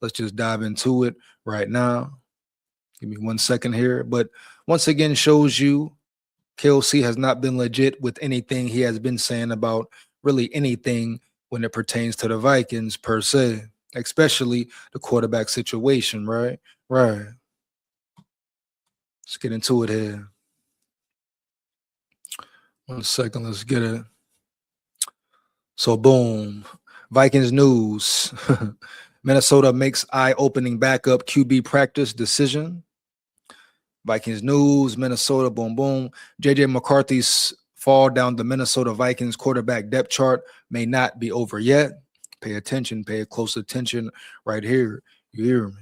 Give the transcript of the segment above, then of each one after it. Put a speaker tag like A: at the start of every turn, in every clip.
A: Let's just dive into it right now. Give me 1 second here. But once again, shows you KOC has not been legit with anything he has been saying about really anything when it pertains to the Vikings per se, especially the quarterback situation, right? Right. Let's get into it here. 1 second, let's get it. So, boom. Vikings news. Minnesota makes eye-opening backup QB practice decision. Vikings news, Minnesota, boom, boom. J.J. McCarthy's fall down the Minnesota Vikings quarterback depth chart may not be over yet. Pay attention, pay close attention right here. You hear me?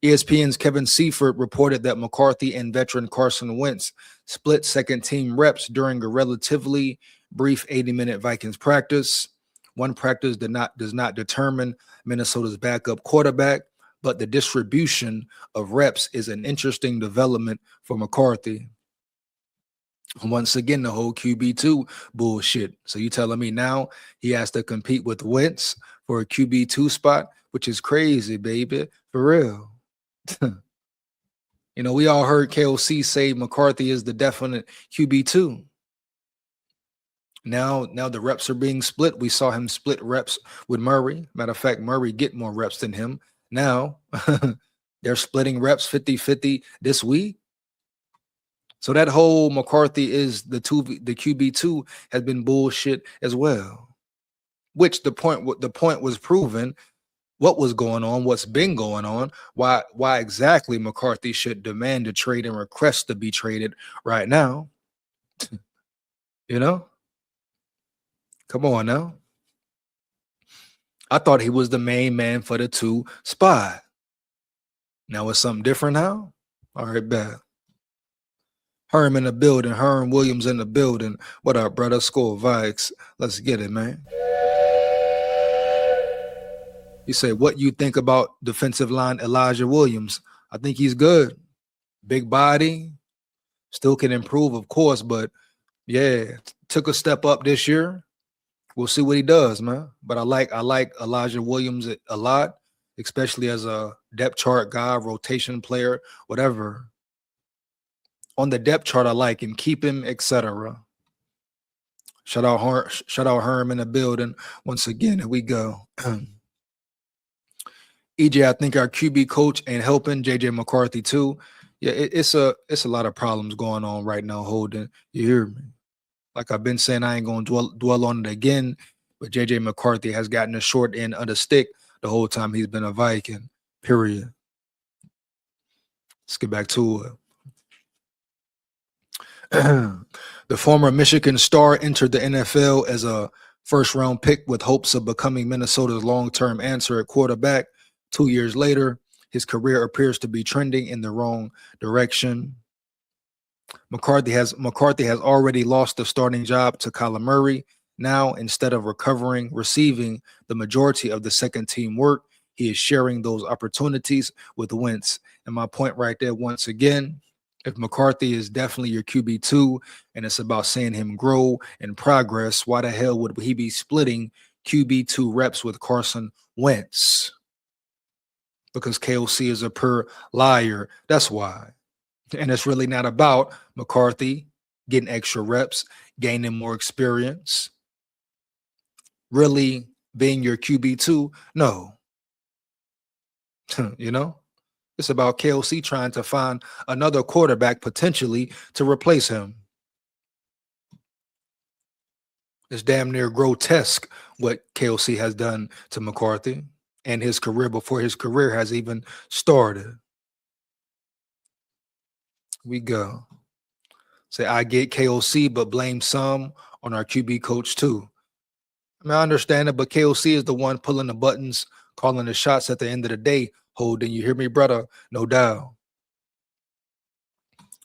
A: ESPN's Kevin Seifert reported that McCarthy and veteran Carson Wentz split second-team reps during a relatively brief 80-minute Vikings practice. One practice does not determine Minnesota's backup quarterback, but the distribution of reps is an interesting development for McCarthy. Once again, the whole QB2 bullshit. So you telling me now he has to compete with Wentz for a QB2 spot, which is crazy, baby, for real. You know, we all heard KOC say McCarthy is the definite QB2. Now the reps are being split. We saw him split reps with Murray. Matter of fact, Murray get more reps than him. Now they're splitting reps 50-50 this week. So that whole McCarthy is the QB2 has been bullshit as well. Which the point was proven. What was going on, what's been going on, why exactly McCarthy should demand a trade and request to be traded right now. You know? Come on now. I thought he was the main man for the 2 spot. Now it's something different now? All right, bad. Herm in the building. Herm Williams in the building. What up, brother? SKOL VIKES. Let's get it, man. You say, what you think about defensive line Elijah Williams? I think he's good. Big body. Still can improve, of course, but yeah, took a step up this year. We'll see what he does, man. But I like Elijah Williams a lot, especially as a depth chart guy, rotation player, whatever. On the depth chart, I like him. Keep him, etc. Shout out Herm in the building. Once again, here we go. EJ, I think our QB coach ain't helping. JJ McCarthy too. Yeah, it's a lot of problems going on right now, Holden. You hear me? Like I've been saying, I ain't gonna dwell on it again. But JJ McCarthy has gotten the short end of the stick the whole time he's been a Viking. Period. Let's get back to it. The former Michigan star entered the NFL as a first-round pick with hopes of becoming Minnesota's long-term answer at quarterback. 2 years later, his career appears to be trending in the wrong direction. McCarthy has already lost the starting job to Kyler Murray. Now, instead of receiving the majority of the second-team work, he is sharing those opportunities with Wentz. And my point right there, once again, if McCarthy is definitely your QB2 and it's about seeing him grow and progress, why the hell would he be splitting QB2 reps with Carson Wentz? Because KOC is a pure liar. That's why. And it's really not about McCarthy getting extra reps, gaining more experience, really being your QB2. No. You know? It's about KOC trying to find another quarterback potentially to replace him. It's damn near grotesque what KOC has done to McCarthy and his career before his career has even started. We go. Say, I get KOC, but blame some on our QB coach too. I mean, I understand it, but KOC is the one pulling the buttons, calling the shots at the end of the day. Holden, you hear me, brother? No doubt.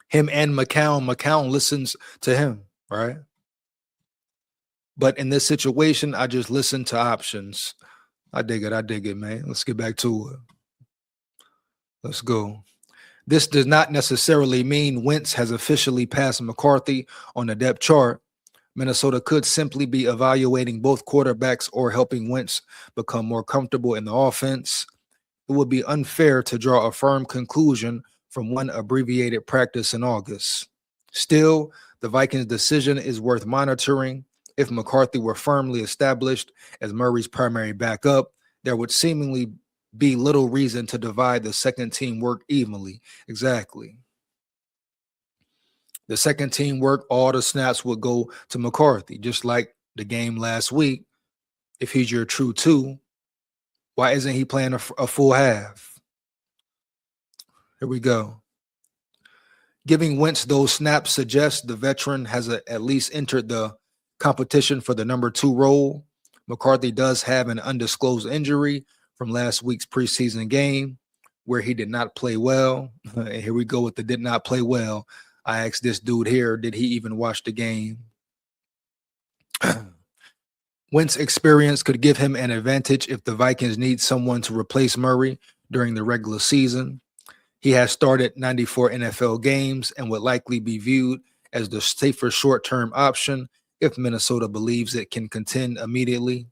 A: Him and McCown listens to him, right? But in this situation, I just listen to options. I dig it, man. Let's get back to it. Let's go. This does not necessarily mean Wentz has officially passed McCarthy on the depth chart. Minnesota could simply be evaluating both quarterbacks or helping Wentz become more comfortable in the offense. it would be unfair to draw a firm conclusion from one abbreviated practice in August. Still, the Vikings' decision is worth monitoring. If McCarthy were firmly established as Murray's primary backup, there would seemingly be little reason to divide the second team work evenly. Exactly. The second team work, all the snaps would go to McCarthy, just like the game last week. If he's your true two, why isn't he playing a full half? Here we go. Giving Wentz those snaps suggests the veteran has at least entered the competition for the number 2 role. McCarthy does have an undisclosed injury from last week's preseason game where he did not play well. And here we go with the did not play well. I asked this dude here, did he even watch the game? Wentz's experience could give him an advantage if the Vikings need someone to replace Murray during the regular season. He has started 94 NFL games and would likely be viewed as the safer short-term option if Minnesota believes it can contend immediately.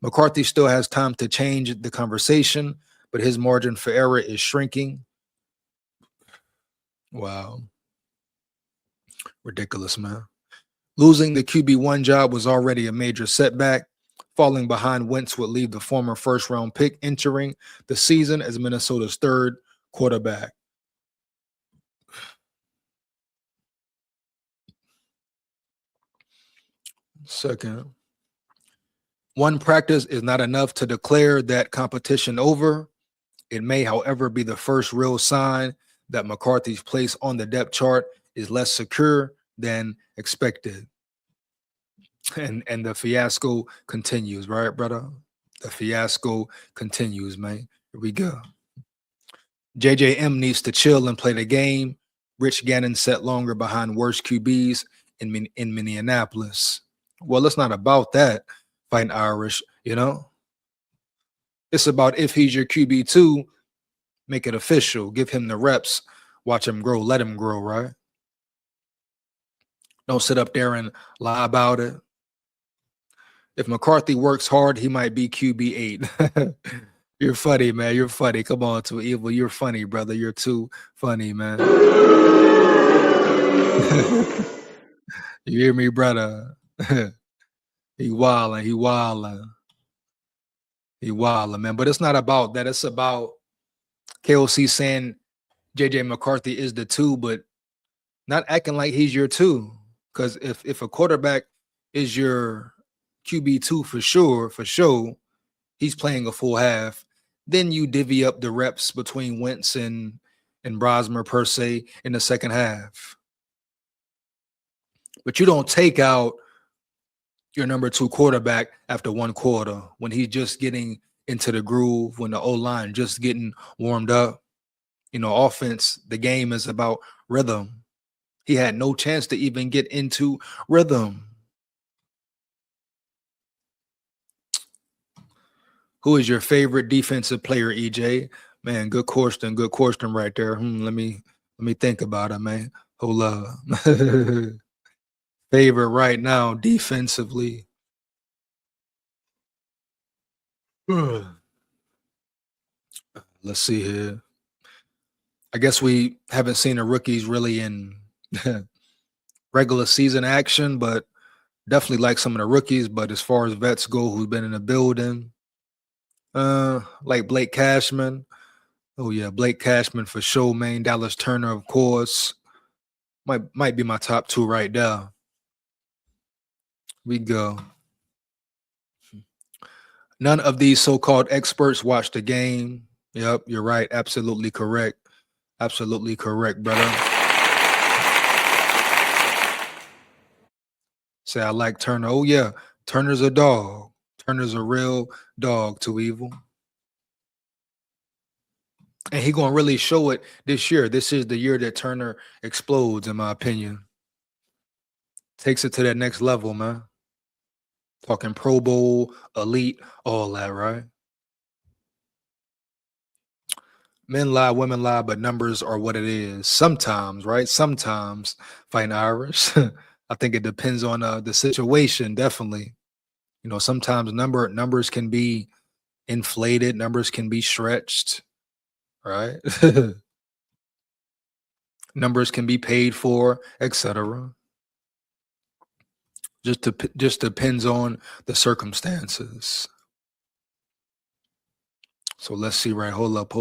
A: McCarthy still has time to change the conversation, but his margin for error is shrinking. Wow. Ridiculous, man. Losing the QB1 job was already a major setback. Falling behind Wentz would leave the former first-round pick entering the season as Minnesota's third quarterback. Second. One practice is not enough to declare that competition over. It may, however, be the first real sign that McCarthy's place on the depth chart is less secure than expected. And the fiasco continues, right, brother? The fiasco continues, man. Here we go. JJM needs to chill and play the game. Rich Gannon sat longer behind worse QBs in Minneapolis. Well, it's not about that, fighting Irish, you know? It's about if he's your QB2, make it official. Give him the reps. Watch him grow. Let him grow, right? Don't sit up there and lie about it. If McCarthy works hard, he might be QB8. You're funny, man. You're funny. Come on, Too Evil. You're funny, brother. You're too funny, man. You hear me, brother? He wildin', he wildin'. He wildin', man. But it's not about that. It's about KOC saying JJ McCarthy is the 2, but not acting like he's your 2. Because if a quarterback is your QB2 for sure, he's playing a full half. Then you divvy up the reps between Wentz and Brosmer per se in the second half. But you don't take out your number 2 quarterback after one quarter when he's just getting into the groove, when the O-line just getting warmed up. You know, offense, the game is about rhythm. He had no chance to even get into rhythm. Who is your favorite defensive player, EJ? Man, good question right there. Let me think about it, man. Hold up. Favorite right now, defensively. Let's see here. I guess we haven't seen the rookies really in regular season action, but definitely like some of the rookies. But as far as vets go, who's been in the building, like Blake Cashman. Oh yeah, Blake Cashman for sure, man. Dallas Turner, of course. Might be my top 2 right there. We go. None of these so-called experts watch the game. Yep, you're right. Absolutely correct. Absolutely correct, brother. Say I like Turner. Oh yeah, Turner's a dog. Turner's a real dog, Too Evil. And he gonna really show it this year. This is the year that Turner explodes, in my opinion. Takes it to that next level, man. Talking Pro Bowl, elite, all that, right? Men lie, women lie, but numbers are what it is. Sometimes, right? Sometimes, fighting Irish. I think it depends on the situation, definitely. You know, sometimes numbers can be inflated. Numbers can be stretched, right? Numbers can be paid for, etc. Just depends on the circumstances. So let's see, right? Hold up.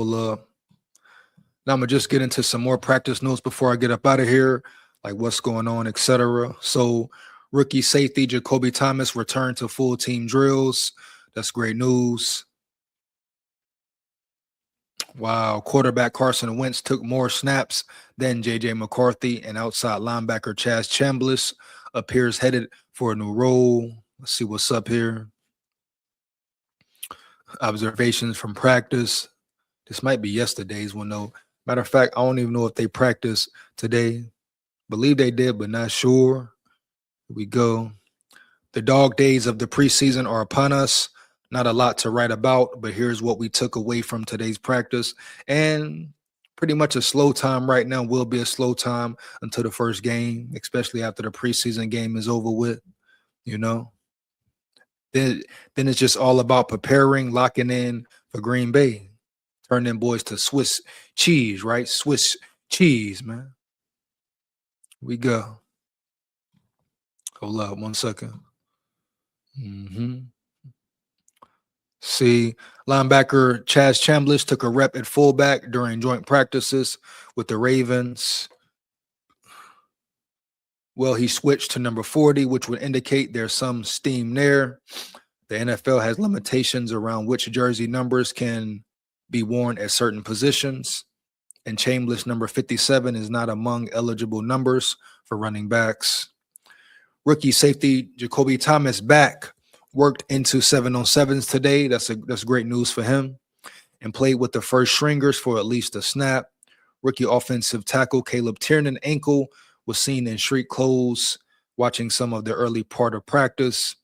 A: Now I'm gonna just get into some more practice notes before I get up out of here, like what's going on, etc. So rookie safety Jacoby Thomas returned to full team drills. That's great news. Wow, quarterback Carson Wentz took more snaps than J.J. McCarthy, and outside linebacker Chaz Chambliss appears headed for a new role. Let's see what's up here. Observations from practice. This might be yesterday's one, though. Matter of fact, I don't even know if they practiced today. Believe they did, but not sure. Here we go. The dog days of the preseason are upon us. Not a lot to write about, but here's what we took away from today's practice. And pretty much a slow time right now will be a slow time until the first game, especially after the preseason game is over with, you know. Then it's just all about preparing, locking in for Green Bay. Turn them boys to Swiss cheese, right? Swiss cheese, man. We go. Hold up 1 second. See, linebacker Chaz Chambliss took a rep at fullback during joint practices with the Ravens. Well, he switched to number 40, which would indicate there's some steam there. The NFL has limitations around which jersey numbers can be worn at certain positions, and Chambliss number 57 is not among eligible numbers for running backs. Rookie safety Jacoby Thomas back worked into 7-on-7s today. That's great news for him, and played with the first stringers for at least a snap. Rookie offensive tackle Caleb Tiernan ankle was seen in street clothes watching some of the early part of practice.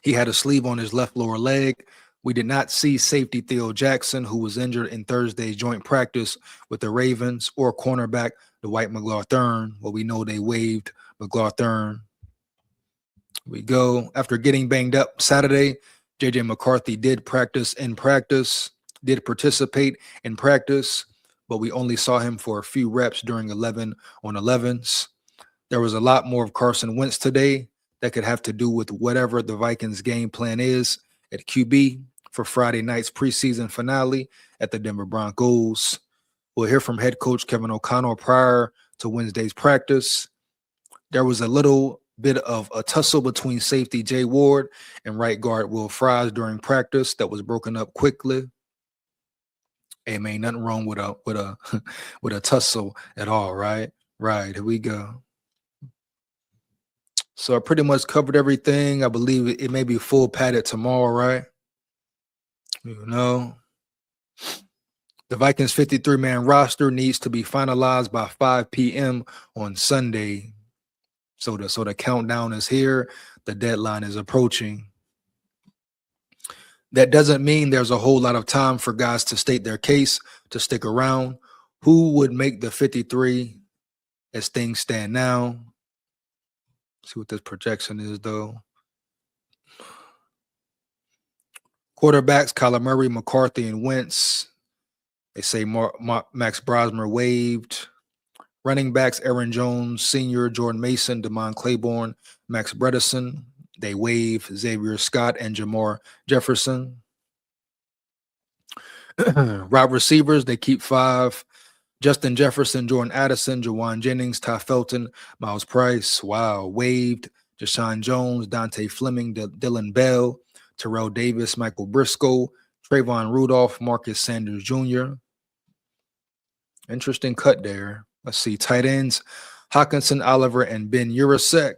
A: He had a sleeve on his left lower leg. We did not see safety Theo Jackson, who was injured in Thursday's joint practice with the Ravens, or cornerback Dwight McClaughern. Well, we know they waived McClaughern. We go. After getting banged up Saturday, J.J. McCarthy did participate in practice, but we only saw him for a few reps during 11-on-11s. There was a lot more of Carson Wentz today that could have to do with whatever the Vikings game plan is at QB for Friday night's preseason finale at the Denver Broncos. We'll hear from head coach Kevin O'Connell prior to Wednesday's practice. There was a little bit of a tussle between safety Jay Ward and right guard Will Fries during practice that was broken up quickly. Hey, man, nothing wrong with a tussle at all, right? Right, here we go. So I pretty much covered everything. I believe it may be full padded tomorrow, right? You know, the Vikings 53-man roster needs to be finalized by 5 p.m. on Sunday. So the countdown is here. The deadline is approaching. That doesn't mean there's a whole lot of time for guys to state their case, to stick around. Who would make the 53 as things stand now? See what this projection is, though. Quarterbacks, Kyler Murray, McCarthy, and Wentz. They say Max Brosmer waived. Running backs, Aaron Jones Sr., Jordan Mason, Damon Claiborne, Max Bredesen. They waive Xavier Scott and Jamar Jefferson. Wide receivers, they keep 5. Justin Jefferson, Jordan Addison, Jawan Jennings, Ty Felton, Miles Price. Wow. Waived Deshaun Jones, Dante Fleming, Dylan Bell, Terrell Davis, Michael Briscoe, Trayvon Rudolph, Marcus Sanders Jr. Interesting cut there. Let's see. Tight ends, Hawkinson, Oliver, and Ben Urasek.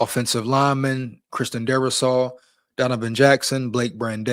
A: Offensive linemen, Kristen Derisaw, Donovan Jackson, Blake Brandel.